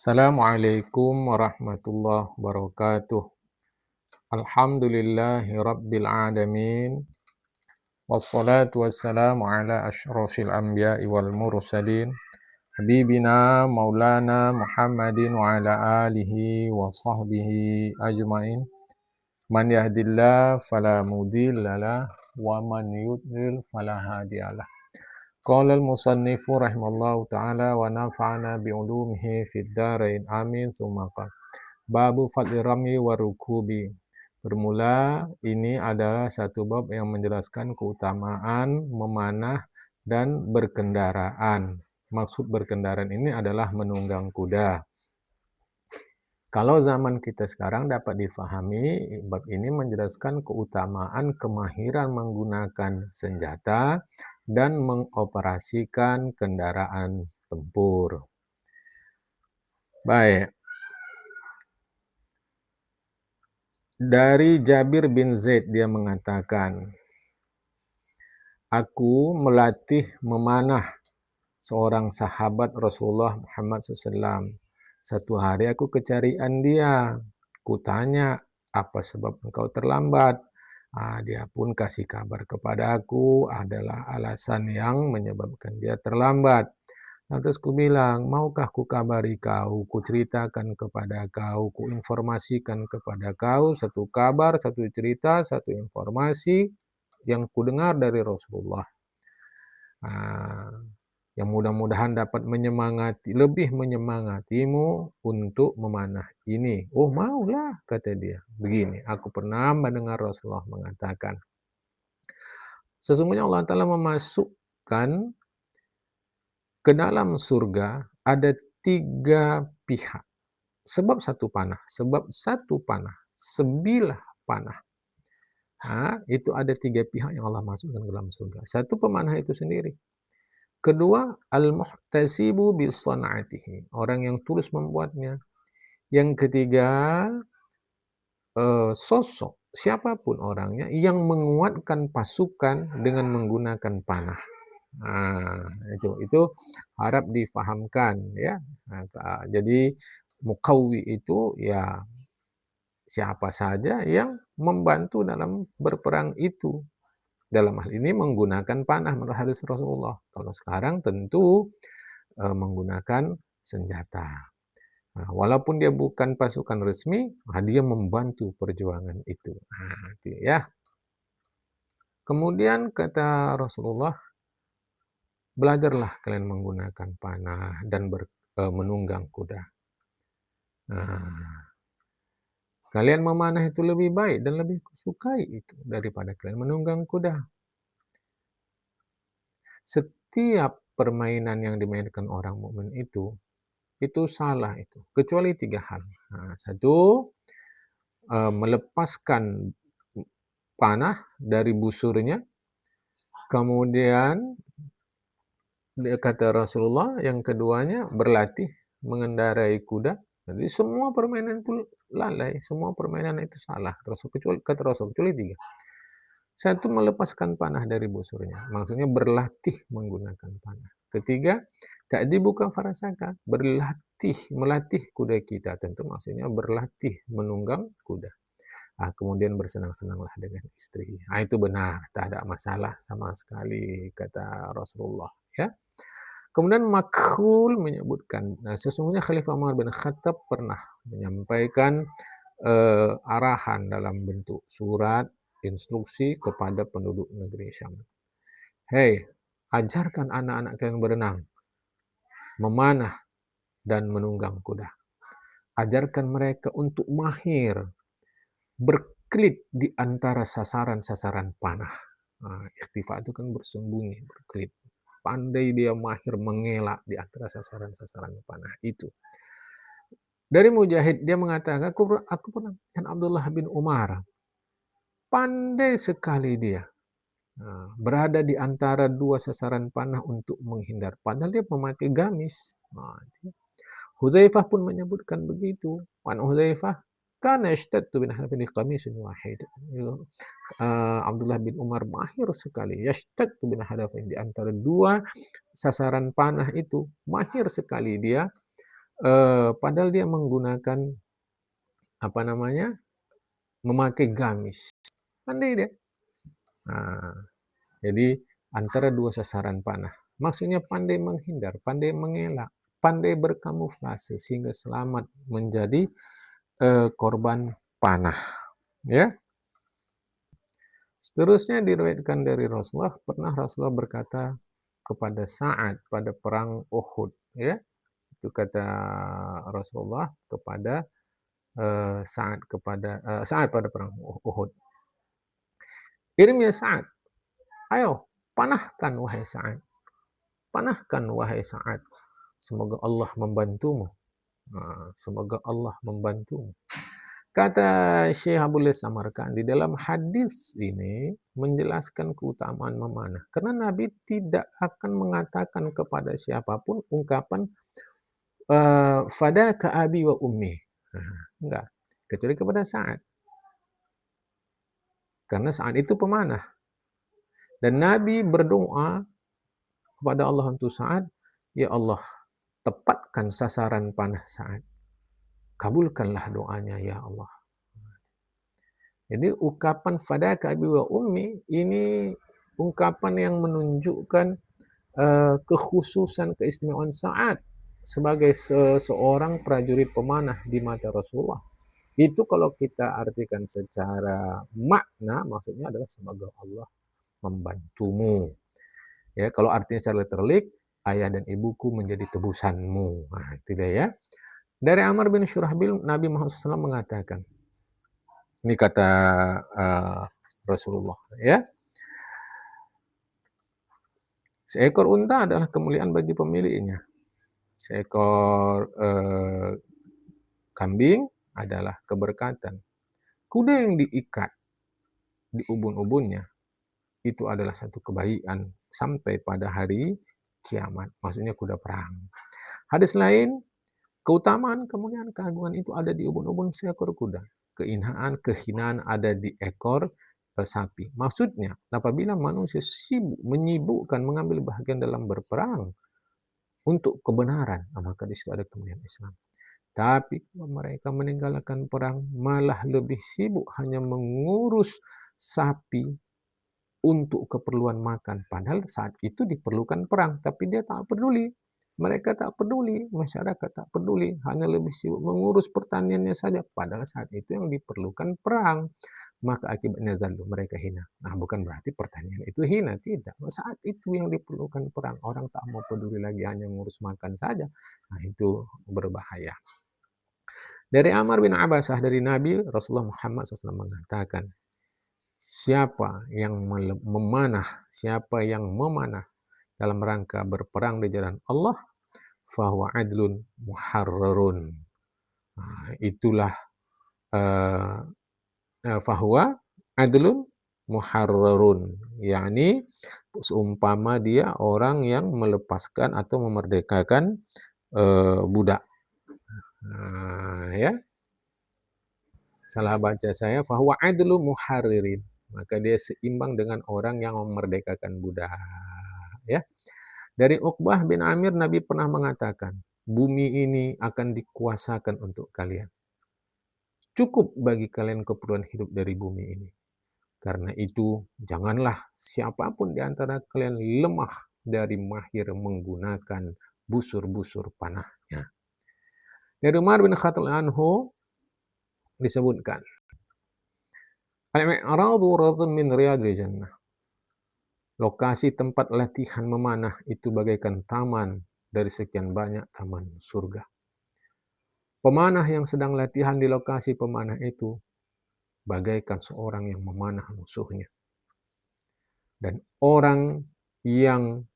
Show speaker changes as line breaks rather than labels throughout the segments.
Assalamualaikum warahmatullahi wabarakatuh. Alhamdulillahi rabbil alamin. Wassalatu wassalamu ala asyrafil anbiya'i wal mursalin. Habibina maulana Muhammadin wa ala alihi wa sahbihi ajmain. Man yahdillah fala mudhillalah wa man yudlil fala hadiyalah. Qala al-musannifu rahimallahu ta'ala wa nafa'ana bi'ulumihi fid dharain amin tsumma qala Babu fadli rami wa rukubi. Bermula ini adalah satu bab yang menjelaskan keutamaan memanah dan berkendaraan. Maksud berkendaraan ini adalah menunggang kuda. Kalau zaman kita sekarang dapat difahami, bab ini menjelaskan keutamaan kemahiran menggunakan senjata dan mengoperasikan kendaraan tempur. Baik. Dari Jabir bin Zaid dia mengatakan, aku melatih memanah seorang sahabat Rasulullah Muhammad SAW. Satu hari aku kecarian dia. Kutanya, apa sebab engkau terlambat? Dia pun kasih kabar kepada aku adalah alasan yang menyebabkan dia terlambat. Lantas ku bilang, maukah ku kabari kau, ku ceritakan kepada kau, ku informasikan kepada kau satu kabar, satu cerita, satu informasi yang ku dengar dari Rasulullah. Yang mudah-mudahan dapat lebih menyemangatimu untuk memanah ini. Oh, maulah, kata dia. Begini, aku pernah mendengar Rasulullah mengatakan, sesungguhnya Allah Ta'ala memasukkan ke dalam surga ada 3 pihak. Sebab satu panah, sebilah panah. Itu ada 3 pihak yang Allah masukkan ke dalam surga. Satu, pemanah itu sendiri. Kedua, al-muhtasibu bisana'atihi, orang yang tulus membuatnya. Yang ketiga, sosok siapapun orangnya yang menguatkan pasukan dengan menggunakan panah. Itu harap difahamkan ya. Jadi muqawwi itu ya siapa saja yang membantu dalam berperang itu. Dalam hal ini menggunakan panah menurut hadis Rasulullah. Kalau sekarang tentu menggunakan senjata. Walaupun dia bukan pasukan resmi, dia membantu perjuangan itu. Ya. Kemudian kata Rasulullah, belajarlah kalian menggunakan panah dan menunggang kuda. Kalian memanah itu lebih baik dan lebih sukai itu daripada kalian menunggang kuda. Setiap permainan yang dimainkan orang mukmin itu salah itu, kecuali 3 hal. Satu, melepaskan panah dari busurnya. Kemudian kata Rasulullah, yang keduanya berlatih mengendarai kuda. Jadi semua permainan itu lalai, semua permainan itu salah. Kata Rasul, kecuali 3. Satu, melepaskan panah dari busurnya. Maksudnya berlatih menggunakan panah. Ketiga, ta'dibu farasaka, melatih kuda kita. Tentu maksudnya berlatih menunggang kuda. Kemudian bersenang-senanglah dengan istri. Itu benar, tak ada masalah sama sekali, kata Rasulullah. Ya. Kemudian Makhul menyebutkan, sesungguhnya Khalifah Umar bin Khattab pernah menyampaikan arahan dalam bentuk surat, instruksi kepada penduduk negeri Syam. Hei, ajarkan anak-anak kalian berenang, memanah, dan menunggang kuda. Ajarkan mereka untuk mahir berkelit di antara sasaran-sasaran panah. Ikhtifa itu kan bersembunyi, berkelit. Pandai dia mahir mengelak di antara sasaran-sasaran panah itu. Dari Mujahid dia mengatakan, aku pernah dengan Abdullah bin Umar. Pandai sekali dia berada di antara 2 sasaran panah untuk menghindar. Padahal dia memakai gamis. Hudzaifah pun menyebutkan begitu. Wan Hudzaifah kana yashtaddu bin Hanafin qamisin wahid. Abdullah bin Umar mahir sekali. Yashtaddu bin Hanafin di antara 2 sasaran panah itu. Mahir sekali dia padahal dia menggunakan, apa namanya, memakai gamis. Pandai dia. Nah, jadi antara dua sasaran panah. Maksudnya pandai menghindar, pandai mengelak, pandai berkamuflase sehingga selamat menjadi korban panah. Ya. Seterusnya diriwayatkan dari Rasulullah, pernah Rasulullah berkata kepada Sa'ad pada perang Uhud, ya. Itu kata Rasulullah kepada Sa'ad pada perang Uhud. Irim ya Sa'ad, ayo panahkan wahai Sa'ad. Panahkan wahai Sa'ad. Semoga Allah membantumu. Semoga Allah membantumu. Kata Syekh Abdul Samarkand di dalam hadis ini menjelaskan keutamaan memanah. Karena Nabi tidak akan mengatakan kepada siapapun ungkapan fadaka abi wa ummi. Enggak. Kecuali kepada Sa'ad. Karena Sa'ad itu pemanah. Dan Nabi berdoa kepada Allah untuk Sa'ad, ya Allah, tepatkan sasaran panah Sa'ad. Kabulkanlah doanya ya Allah. Jadi ungkapan fadaka abi wa ummi ini ungkapan yang menunjukkan kekhususan keistimewaan Sa'ad sebagai seorang prajurit pemanah di mata Rasulullah. Itu kalau kita artikan secara makna, maksudnya adalah semoga Allah membantumu. Ya, kalau artinya secara literal, ayah dan ibuku menjadi tebusanmu. Nah, itu dia ya. Dari Amr bin Syurahbil, Nabi Muhammad SAW mengatakan, ini kata Rasulullah, ya, seekor unta adalah kemuliaan bagi pemiliknya. Seekor kambing adalah keberkatan. Kuda yang diikat di ubun-ubunnya itu adalah satu kebaikan sampai pada hari kiamat. Maksudnya kuda perang. Hadis lain, keutamaan, kemuliaan, keagungan itu ada di ubun-ubun seekor kuda. Kehinaan ada di ekor sapi. Maksudnya, apabila manusia menyibukkan mengambil bahagian dalam berperang untuk kebenaran, maka di situ ada kemuliaan Islam. Tapi kalau mereka meninggalkan perang, malah lebih sibuk hanya mengurus sapi untuk keperluan makan. Padahal saat itu diperlukan perang, tapi dia tak peduli. Mereka tak peduli, masyarakat tak peduli, hanya lebih sibuk mengurus pertaniannya saja. Padahal saat itu yang diperlukan perang. Maka akibatnya zalum, mereka hina. Nah, bukan berarti pertanian itu hina, tidak. Saat itu yang diperlukan perang, orang tak mau peduli lagi, hanya ngurus makan saja. Nah, itu berbahaya. Dari Amr bin Abbasah dari Nabi Rasulullah Muhammad SAW mengatakan, siapa yang memanah dalam rangka berperang di jalan Allah, fahuwa adlun muharrarun. Nah, itulah fahuwa adlun muharrarun, yakni seumpama dia orang yang melepaskan atau memerdekakan budak. Ya, salah baca saya, fahuwa adlu muharririn, maka dia seimbang dengan orang yang memerdekakan budak. Ya. Dari Uqbah bin Amir, Nabi pernah mengatakan, bumi ini akan dikuasakan untuk kalian. Cukup bagi kalian keperluan hidup dari bumi ini. Karena itu, janganlah siapapun di antara kalian lemah dari mahir menggunakan busur-busur panahnya. Dari Umar bin Khattab anhu disebutkan, al-mi'radu rawdun min riyadil jannah. Lokasi tempat latihan memanah itu bagaikan taman dari sekian banyak taman surga. Pemanah yang sedang latihan di lokasi pemanah itu bagaikan seorang yang memanah musuhnya. Dan orang yang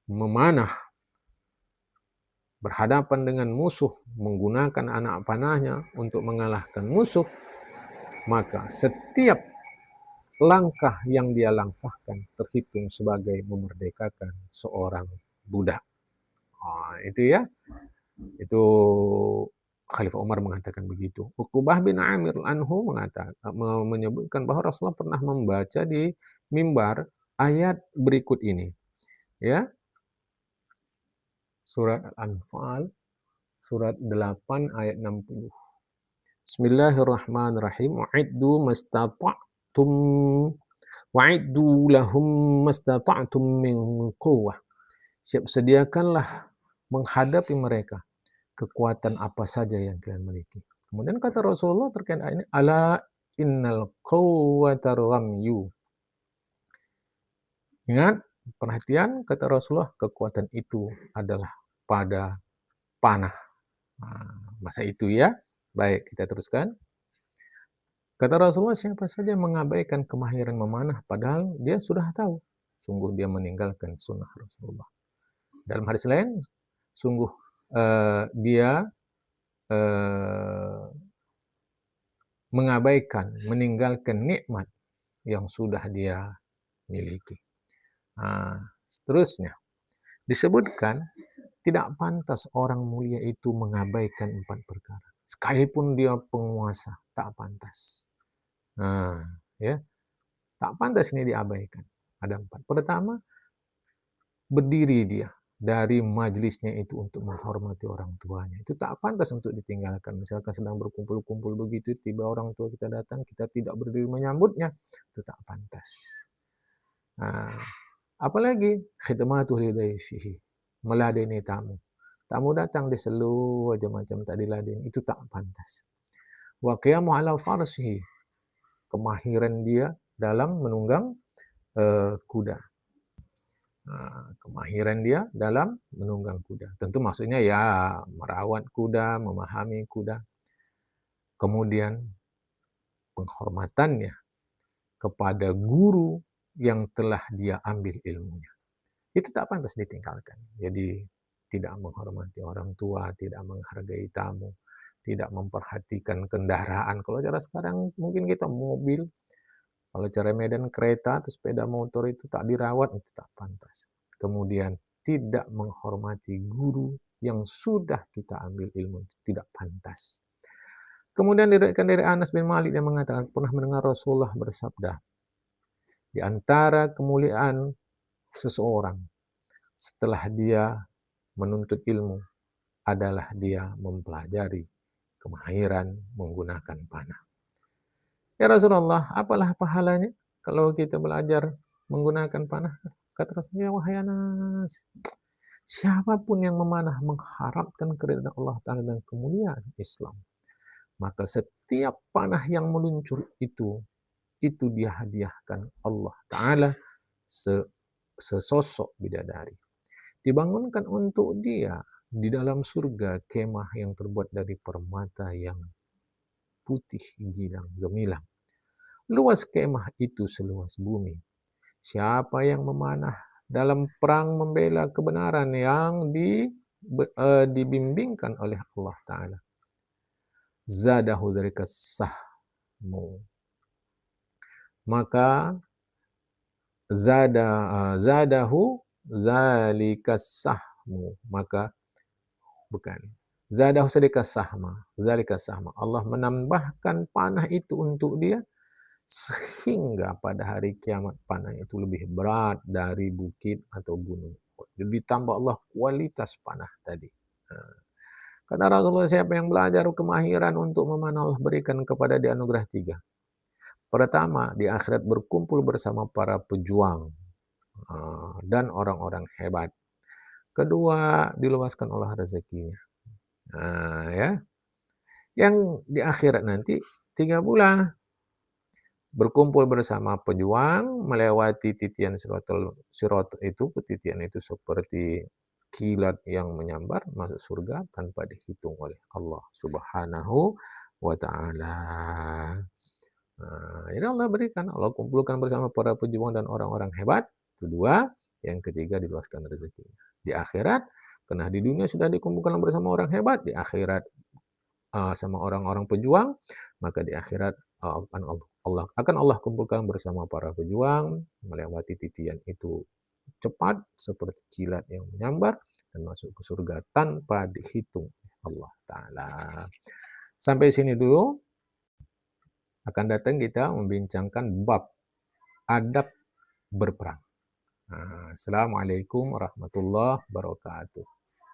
memanah berhadapan dengan musuh menggunakan anak panahnya untuk mengalahkan musuh, maka setiap langkah yang dia langkahkan terhitung sebagai memerdekakan seorang budak. Itu ya. Itu Khalifah Umar mengatakan begitu. Uqbah bin Amir anhu menyebutkan bahwa Rasulullah pernah membaca di mimbar ayat berikut ini. Ya. Surat Al-Anfal Surat 8 ayat 60. Bismillahirrahmanirrahim. Wa'iddu lahum mastata'tum min quwwah. Sediakanlah menghadapi mereka kekuatan apa saja yang kalian miliki. Kemudian kata Rasulullah terkait ayat ini, ala innal quwwata ramyu. Ingat, perhatian, kata Rasulullah, kekuatan itu adalah pada panah. Masa itu ya. Baik, kita teruskan. Kata Rasulullah, siapa saja yang mengabaikan kemahiran memanah, padahal dia sudah tahu, sungguh dia meninggalkan sunnah Rasulullah. Dalam hadis lain, sungguh dia mengabaikan, meninggalkan nikmat yang sudah dia miliki. Seterusnya, disebutkan tidak pantas orang mulia itu mengabaikan 4 perkara. Sekalipun dia penguasa, tak pantas. Ya, tak pantas ini diabaikan. Ada 4. Pertama, berdiri dia dari majelisnya itu untuk menghormati orang tuanya. Itu tak pantas untuk ditinggalkan. Misalkan sedang berkumpul-kumpul begitu, tiba orang tua kita datang, kita tidak berdiri menyambutnya, itu tak pantas. Apalagi khidmatu lidayfihi, meladeni tamu. Tamu datang dia selalu aja macam tak diladeni, itu tak pantas. Wa qiyamu ala farsihi, kemahiran dia dalam menunggang kuda. Kemahiran dia dalam menunggang kuda. Tentu maksudnya ya merawat kuda, memahami kuda. Kemudian penghormatannya kepada guru yang telah dia ambil ilmunya. Itu tak pantas ditinggalkan. Jadi tidak menghormati orang tua, tidak menghargai tamu, tidak memperhatikan kendaraan. Kalau cara sekarang mungkin kita mobil, kalau cara Medan kereta atau sepeda motor itu tak dirawat, itu tak pantas. Kemudian tidak menghormati guru yang sudah kita ambil ilmu, itu tidak pantas. Kemudian diriwayatkan dari Anas bin Malik yang mengatakan pernah mendengar Rasulullah bersabda, di antara kemuliaan seseorang setelah dia menuntut ilmu adalah dia mempelajari kemahiran menggunakan panah. Ya Rasulullah, apalah pahalanya kalau kita belajar menggunakan panah? Kata Rasulullah, wahai Anas, siapapun yang memanah mengharapkan keridhaan Allah Ta'ala dan kemuliaan Islam, maka setiap panah yang meluncur itu dia hadiahkan Allah Ta'ala sesosok bidadari. Dibangunkan untuk dia di dalam surga kemah yang terbuat dari permata yang putih gemilang. Luas kemah itu seluas bumi. Siapa yang memanah dalam perang membela kebenaran yang dibimbingkan oleh Allah Ta'ala, zadahu dzalika sahmu, maka zadahu dzalika sahmu, maka bukan zadahu dzalika sahma, Allah menambahkan panah itu untuk dia sehingga pada hari kiamat panah itu lebih berat dari bukit atau gunung. Jadi ditambah Allah kualitas panah tadi. Kata Rasulullah, siapa yang belajar kemahiran untuk memanah, Allah berikan kepada dia anugerah 3. Pertama, di akhirat berkumpul bersama para pejuang dan orang-orang hebat. Kedua, diluaskan Allah rezekinya. Ya. Yang di akhirat nanti 3 bulan berkumpul bersama pejuang melewati titian sirat itu, titian itu seperti kilat yang menyambar masuk surga tanpa dihitung oleh Allah Subhanahu wa Ta'ala. Jadi Allah berikan, Allah kumpulkan bersama para pejuang dan orang-orang hebat. Kedua, yang ketiga diluaskan rezekinya. Di akhirat, karena di dunia sudah dikumpulkan bersama orang hebat, di akhirat sama orang-orang pejuang, maka di akhirat akan Allah kumpulkan bersama para pejuang melewati titian itu cepat seperti kilat yang menyambar dan masuk ke surga tanpa dihitung Allah Ta'ala. Sampai sini dulu. Akan datang kita membincangkan bab adab berperang. Assalamualaikum warahmatullahi wabarakatuh.